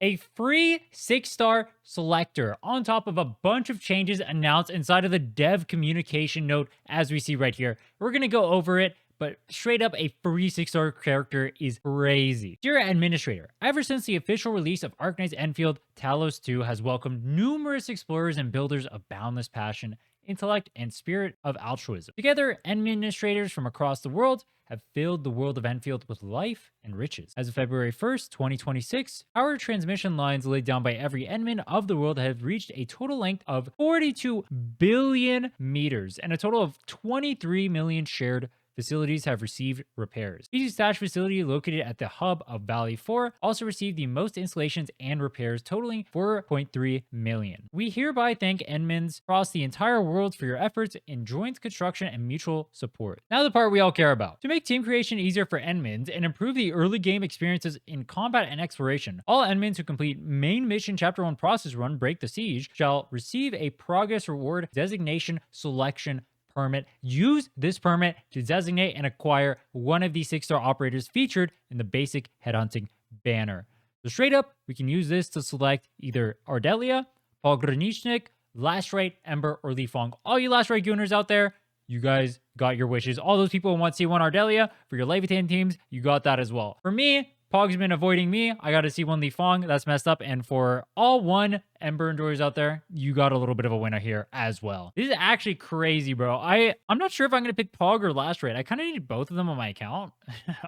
a free 6-star selector on top of a bunch of changes announced inside of the dev communication note, as we see right here. We're going to go over it, but straight up, a free 6-star character is crazy. Dear Administrator, ever since the official release of Arknight's Endfield, Talos 2 has welcomed numerous explorers and builders of boundless passion, intellect, and spirit of altruism. Together, administrators from across the world have filled the world of Enfield with life and riches. As of February 1st, 2026, our transmission lines laid down by every admin of the world have reached a total length of 42 billion meters and a total of 23 million shared facilities have received repairs. Easy Stash facility located at the hub of Valley 4 also received the most installations and repairs totaling 4.3 million. We hereby thank admins across the entire world for your efforts in joint construction and mutual support. Now the part we all care about. To make team creation easier for admins and improve the early game experiences in combat and exploration, all admins who complete main mission chapter 1 process run Break the Siege shall receive a progress reward designation selection permit. Use this permit to designate and acquire one of these 6-star operators featured in the basic headhunting banner. So straight up, we can use this to select either Ardelia, Pogranichnik, Lastrite, Ember, or Li Fong. All you Lastrite Gooners out there, you guys got your wishes. All those people who want C1 Ardelia for your Leviathan teams, you got that as well. For me, Pog's been avoiding me. I got to see one Li Fong. That's messed up. And for all one Ember enjoyers out there, you got a little bit of a winner here as well. This is actually crazy, bro. I'm not sure if I'm going to pick Pog or Last Rate. I kind of need both of them on my account.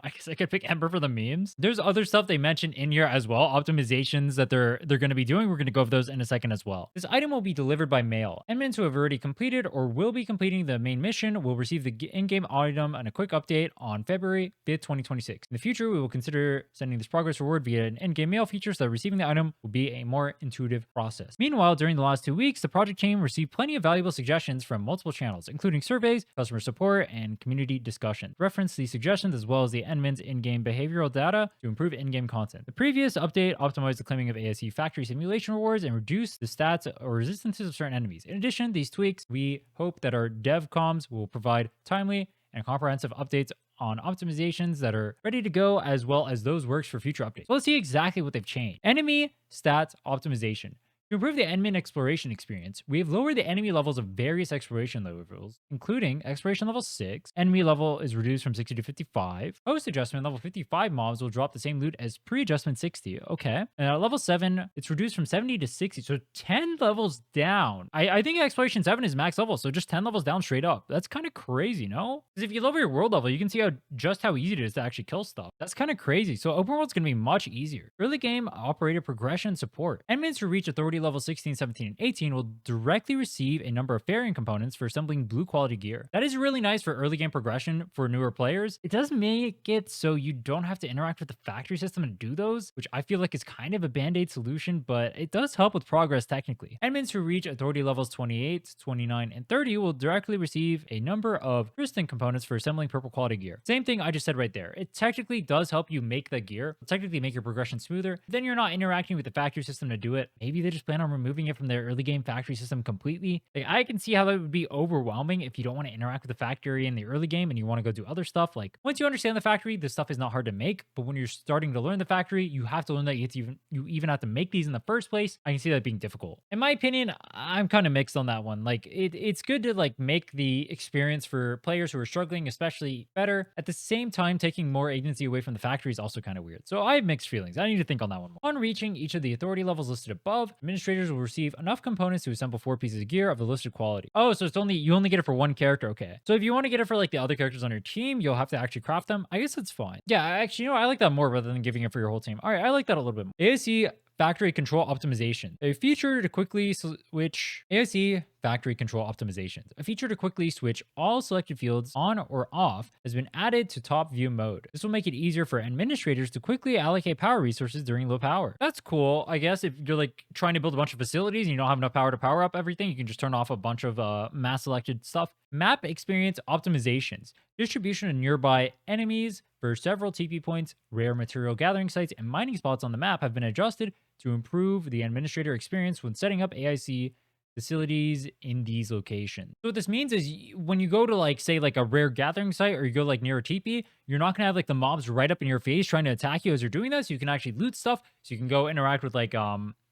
I guess I could pick Ember for the memes. There's other stuff they mentioned in here as well. Optimizations that they're going to be doing. We're going to go over those in a second as well. This item will be delivered by mail. Admins who have already completed or will be completing the main mission will receive the in-game item and a quick update on February 5th, 2026. In the future, we will consider sending this progress reward via an in-game mail feature so that receiving the item will be a more intuitive process. Meanwhile, during the last 2 weeks, the project team received plenty of valuable suggestions from multiple channels, including surveys, customer support, and community discussion. Reference these suggestions as well as the admin's in-game behavioral data to improve in-game content. The previous update optimized the claiming of ASE factory simulation rewards and reduced the stats or resistances of certain enemies. In addition, these tweaks, we hope that our dev comms will provide timely and comprehensive updates on optimizations that are ready to go, as well as those works for future updates. So let's see exactly what they've changed. Enemy stats optimization. To improve the admin exploration experience, we have lowered the enemy levels of various exploration levels, including exploration level 6. Enemy level is reduced from 60 to 55. Post adjustment level 55 mobs will drop the same loot as pre-adjustment 60. Okay. And at level 7, it's reduced from 70 to 60. So 10 levels down. I think exploration 7 is max level, so just 10 levels down straight up. That's kind of crazy, no? Because if you lower your world level, you can see how easy it is to actually kill stuff. That's kind of crazy. So open world's going to be much easier. Early game operator progression support. Admins who reach authority level 16, 17, and 18 will directly receive a number of fairing components for assembling blue quality gear. That is really nice for early game progression for newer players. It does make it so you don't have to interact with the factory system to do those, which I feel like is kind of a band-aid solution, but it does help with progress technically. Admins who reach authority levels 28, 29, and 30 will directly receive a number of Tristan components for assembling purple quality gear. Same thing I just said right there. It technically does help you make the gear, technically make your progression smoother. Then you're not interacting with the factory system to do it. Maybe they just plan on removing it from their early game factory system completely. Like, I can see how that would be overwhelming if you don't want to interact with the factory in the early game and you want to go do other stuff. Like, once you understand the factory, this stuff is not hard to make, but when you're starting to learn the factory, you have to learn that you even have to make these in the first place. I can see that being difficult. In my opinion, I'm kind of mixed on that one. Like, it's good to like make the experience for players who are struggling especially better. At the same time, taking more agency away from the factory is also kind of weird. So I have mixed feelings. I need to think on that one more. On reaching each of the authority levels listed above, administrators will receive enough components to assemble 4 pieces of gear of the listed quality. Oh, so you only get it for one character. Okay. So if you want to get it for like the other characters on your team, you'll have to actually craft them. I guess that's fine. Yeah, actually, I like that more rather than giving it for your whole team. All right, I like that a little bit more. ASE factory control optimization. A feature to quickly switch ASE factory control optimizations. A feature to quickly switch all selected fields on or off has been added to top view mode. This will make it easier for administrators to quickly allocate power resources during low power. That's cool. I guess if you're like trying to build a bunch of facilities and you don't have enough power to power up everything, you can just turn off a bunch of mass selected stuff. Map experience optimizations. Distribution of nearby enemies for several TP points, rare material gathering sites, and mining spots on the map have been adjusted to improve the administrator experience when setting up AIC facilities in these locations. So what this means is when you go to like say like a rare gathering site or you go like near a teepee, you're not gonna have like the mobs right up in your face trying to attack you as you're doing this. You can actually loot stuff, so you can go interact with like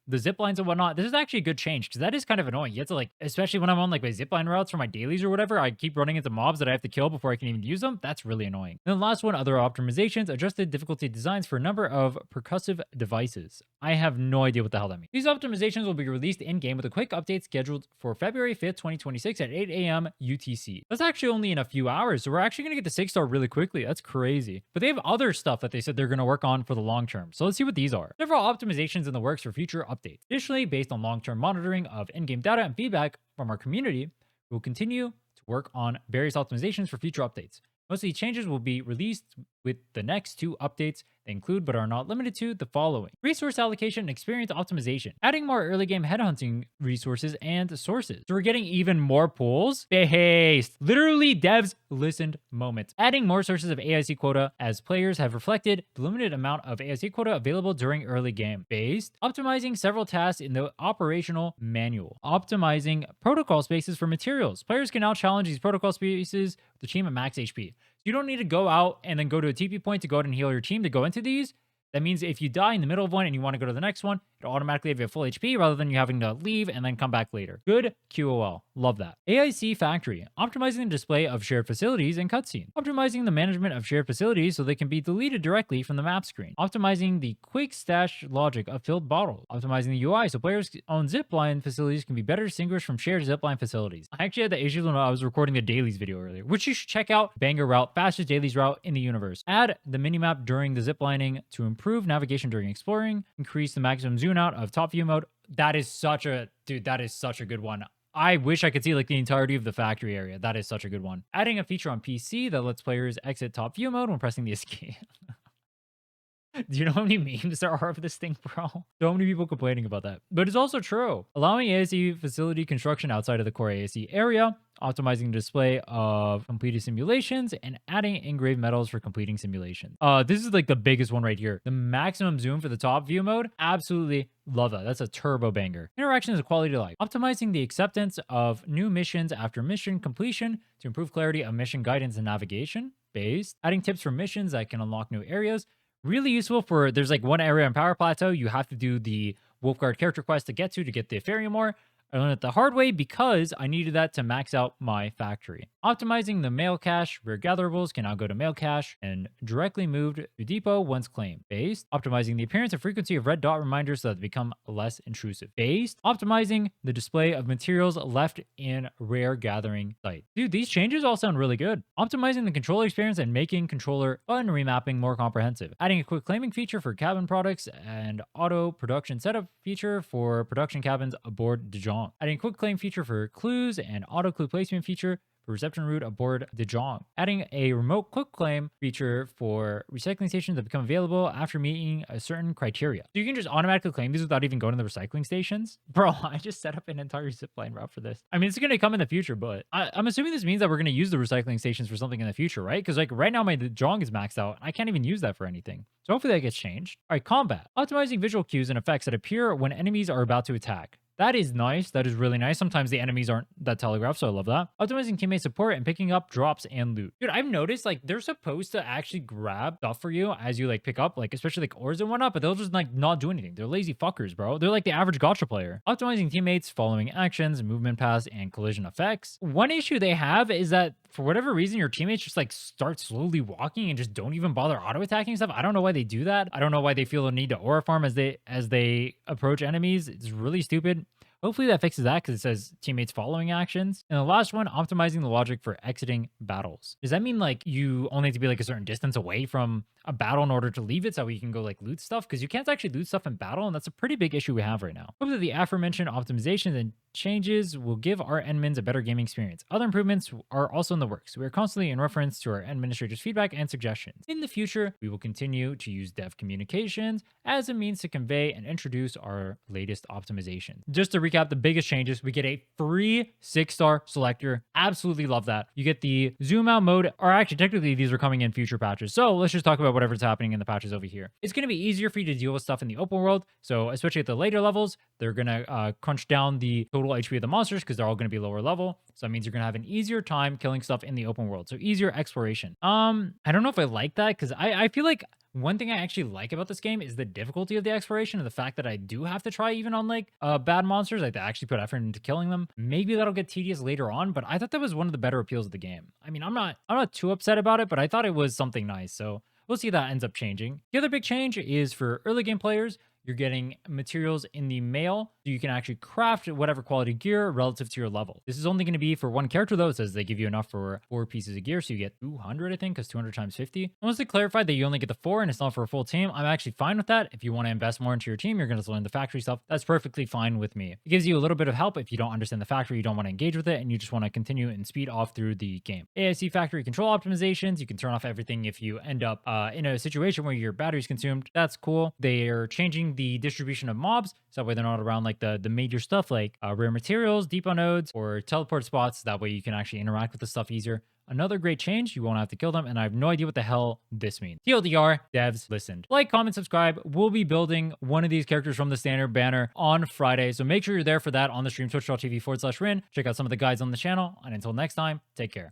the zip lines and whatnot. This is actually a good change because that is kind of annoying. You have to like, especially when I'm on like my zip line routes for my dailies or whatever, I keep running into mobs that I have to kill before I can even use them. That's really annoying. And the last one, other optimizations, adjusted difficulty designs for a number of percussive devices. I have no idea what the hell that means. These optimizations will be released in game with a quick update scheduled for February 5th, 2026 at 8 a.m. UTC. That's actually only in a few hours, so we're actually going to get the 6-star really quickly. That's crazy. But they have other stuff that they said they're going to work on for the long term. So let's see what these are. Several optimizations in the works for future updates. Additionally, based on long-term monitoring of in-game data and feedback from our community, we will continue to work on various optimizations for future updates. Most of these changes will be released with the next 2 updates. They include, but are not limited to, the following: resource allocation and experience optimization, adding more early game headhunting resources and sources. So we're getting even more pools. Based. Literally, devs listened moment. Adding more sources of AIC quota as players have reflected the limited amount of AIC quota available during early game. Based. Optimizing several tasks in the operational manual. Optimizing protocol spaces for materials. Players can now challenge these protocol spaces with the team at max HP. You don't need to go out and then go to a TP point to go out and heal your team to go into these. That means if you die in the middle of one and you want to go to the next one, it'll automatically have you at full HP rather than you having to leave and then come back later. Good QOL. Love that. AIC Factory. Optimizing the display of shared facilities and cutscenes. Optimizing the management of shared facilities so they can be deleted directly from the map screen. Optimizing the quick stash logic of filled bottles. Optimizing the UI so players' own zipline facilities can be better distinguished from shared zipline facilities. I actually had the issue when I was recording the dailies video earlier, which you should check out. Banger route, fastest dailies route in the universe. Add the minimap during the ziplining to improve navigation during exploring. Increase the maximum zoom out of top view mode. That is such a, dude, that is such a good one. I wish I could see like the entirety of the factory area. That is such a good one. Adding a feature on PC that lets players exit top view mode when pressing the escape. Do you know how many memes there are of this thing, bro? So many people complaining about that. But it's also true. Allowing ASE facility construction outside of the core ASE area, optimizing the display of completed simulations, and adding engraved metals for completing simulations. This is like the biggest one right here. The maximum zoom for the top view mode. Absolutely love that. That's a turbo banger. Interactions and quality of life. Optimizing the acceptance of new missions after mission completion to improve clarity of mission guidance and navigation. Based. Adding tips for missions that can unlock new areas. Really useful for, there's like one area on Power Plateau you have to do the Wolfguard character quest to get the Ethereum ore. I learned it the hard way because I needed that to max out my factory. Optimizing the mail cache. Rare gatherables can now go to mail cache and directly moved to depot once claimed. Based. Optimizing the appearance and frequency of red dot reminders so that they become less intrusive. Based. Optimizing the display of materials left in rare gathering site. Dude, these changes all sound really good. Optimizing the controller experience and making controller button remapping more comprehensive. Adding a quick claiming feature for cabin products and auto production setup feature for production cabins aboard Dijon. Adding a quick claim feature for clues and auto clue placement feature for reception route aboard Dijon. Adding a remote quick claim feature for recycling stations that become available after meeting a certain criteria. So you can just automatically claim these without even going to the recycling stations. Bro, I just set up an entire zipline route for this. I mean, it's going to come in the future, but I'm assuming this means that we're going to use the recycling stations for something in the future, right? Because like right now my Dijon is maxed out. I can't even use that for anything. So hopefully that gets changed. All right, combat. Optimizing visual cues and effects that appear when enemies are about to attack. That is nice. That is really nice. Sometimes the enemies aren't that telegraphed, so I love that. Optimizing teammate support and picking up drops and loot. Dude, I've noticed like they're supposed to actually grab stuff for you as you like pick up, like especially like ores and whatnot, but they'll just like not do anything. They're lazy fuckers, bro. They're like the average gacha player. Optimizing teammates, following actions, movement paths, and collision effects. One issue they have is that for whatever reason, your teammates just like start slowly walking and just don't even bother auto attacking stuff. I don't know why they do that. I don't know why they feel the need to aura farm as they approach enemies. It's really stupid. Hopefully that fixes that because it says teammates following actions. And the last one, optimizing the logic for exiting battles. Does that mean like you only have to be like a certain distance away from a battle in order to leave it so you can go like loot stuff? Because you can't actually loot stuff in battle, and that's a pretty big issue we have right now. Hopefully the aforementioned optimizations and changes will give our admins a better gaming experience. Other improvements are also in the works. We are constantly in reference to our administrators' feedback and suggestions. In the future, we will continue to use dev communications as a means to convey and introduce our latest optimizations. Just to recap the biggest changes, we get a free 6-star selector. Absolutely love that. You get the zoom out mode, or actually technically these are coming in future patches. So let's just talk about whatever's happening in the patches over here. It's going to be easier for you to deal with stuff in the open world. So especially at the later levels, they're going to crunch down the total HP of the monsters because they're all going to be lower level. So that means you're going to have an easier time killing stuff in the open world. So easier exploration. I don't know if I like that because I feel like one thing I actually like about this game is the difficulty of the exploration and the fact that I do have to try even on like bad monsters. I have to actually put effort into killing them. Maybe that'll get tedious later on, but I thought that was one of the better appeals of the game. I mean, I'm not too upset about it, but I thought it was something nice. So we'll see if that ends up changing. The other big change is for early game players. You're getting materials in the mail, so you can actually craft whatever quality gear relative to your level. This is only going to be for one character though. It says they give you enough for 4 pieces of gear, so you get 200, I think, because 200 times 50. Once they clarified that you only get the 4 and it's not for a full team, I'm actually fine with that. If you want to invest more into your team, you're going to learn the factory stuff. That's perfectly fine with me. It gives you a little bit of help if you don't understand the factory, you don't want to engage with it, and you just want to continue and speed off through the game. AIC factory control optimizations. You can turn off everything if you end up in a situation where your battery's consumed. That's cool. They are changing the distribution of mobs, so that way they're not around like the major stuff like rare materials, depot nodes, or teleport spots. That way you can actually interact with the stuff easier. Another great change, you won't have to kill them, and I have no idea what the hell this means. TLDR, devs, listened. Like, comment, subscribe. We'll be building one of these characters from the standard banner on Friday, so make sure you're there for that on the stream, twitch.tv/Rhinne. Check out some of the guides on the channel, and until next time, take care.